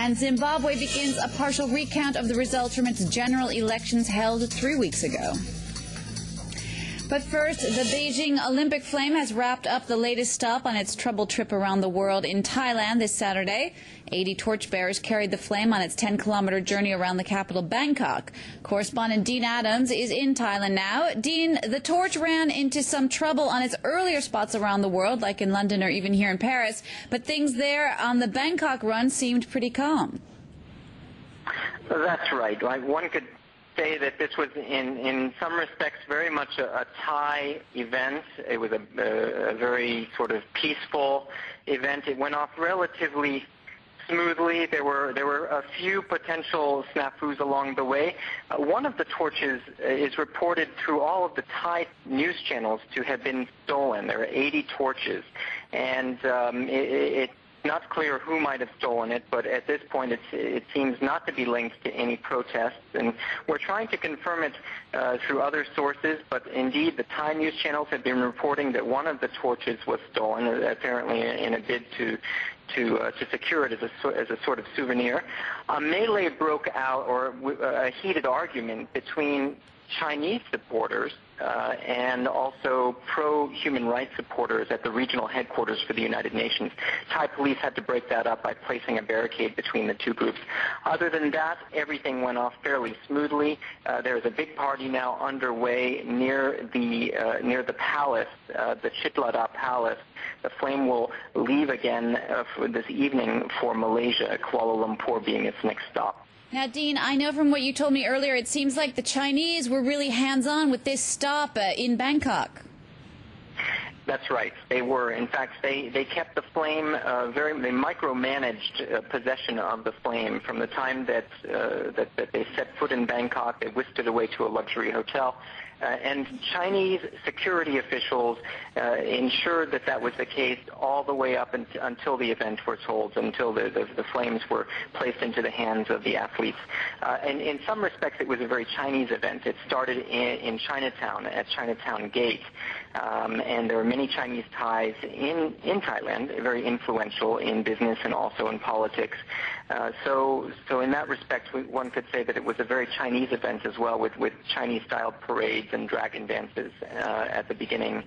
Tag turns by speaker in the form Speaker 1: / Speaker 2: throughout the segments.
Speaker 1: And Zimbabwe begins a partial recount of the results from its general elections held 3 weeks ago. But first, the Beijing Olympic flame has wrapped up the latest stop on its troubled trip around the world in Thailand this Saturday. 80 torchbearers carried the flame on its 10-kilometer journey around the capital, Bangkok. Correspondent Dean Adams is in Thailand now. Dean, the torch ran into some trouble on its earlier spots around the world, like in London or even here in Paris, but things there on the Bangkok run seemed pretty calm.
Speaker 2: That's right. One could say that this was, in some respects, very much a Thai event. It was a very sort of peaceful event. It went off relatively smoothly. There were a few potential snafus along the way. One of the torches is reported through all of the Thai news channels to have been stolen. There are 80 torches, and it's not clear who might have stolen it, but at this point it seems not to be linked to any protests, and we're trying to confirm it through other sources, but indeed the Thai news channels have been reporting that one of the torches was stolen, apparently in a bid to secure it as a sort of souvenir. A melee broke out, or a heated argument between Chinese supporters and also pro-human rights supporters at the regional headquarters for the United Nations. Thai police had to break that up by placing a barricade between the two groups. Other than that, everything went off fairly smoothly. There is a big party now underway near the palace, the Chitlada Palace. The flame will leave again for this evening for Malaysia, Kuala Lumpur being its next stop.
Speaker 1: Now, Dean, I know from what you told me earlier, it seems like the Chinese were really hands-on with this stop in Bangkok.
Speaker 2: That's right. They were. In fact, they kept the flame they micromanaged possession of the flame from the time that they set foot in Bangkok. They whisked it away to a luxury hotel. And Chinese security officials ensured that that was the case all the way up until the event was held, until the flames were placed into the hands of the athletes. And in some respects, it was a very Chinese event. It started in Chinatown, at Chinatown Gate. And there are many Chinese ties in Thailand, very influential in business and also in politics. So in that respect, one could say that it was a very Chinese event as well, with Chinese-style parades and dragon dances at the beginning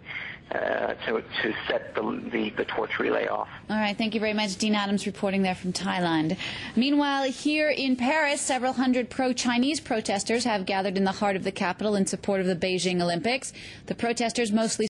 Speaker 2: to set the torch relay off.
Speaker 1: All right, thank you very much. Dean Adams reporting there from Thailand. Meanwhile, here in Paris, several hundred pro-Chinese protesters have gathered in the heart of the capital in support of the Beijing Olympics. The protesters mostly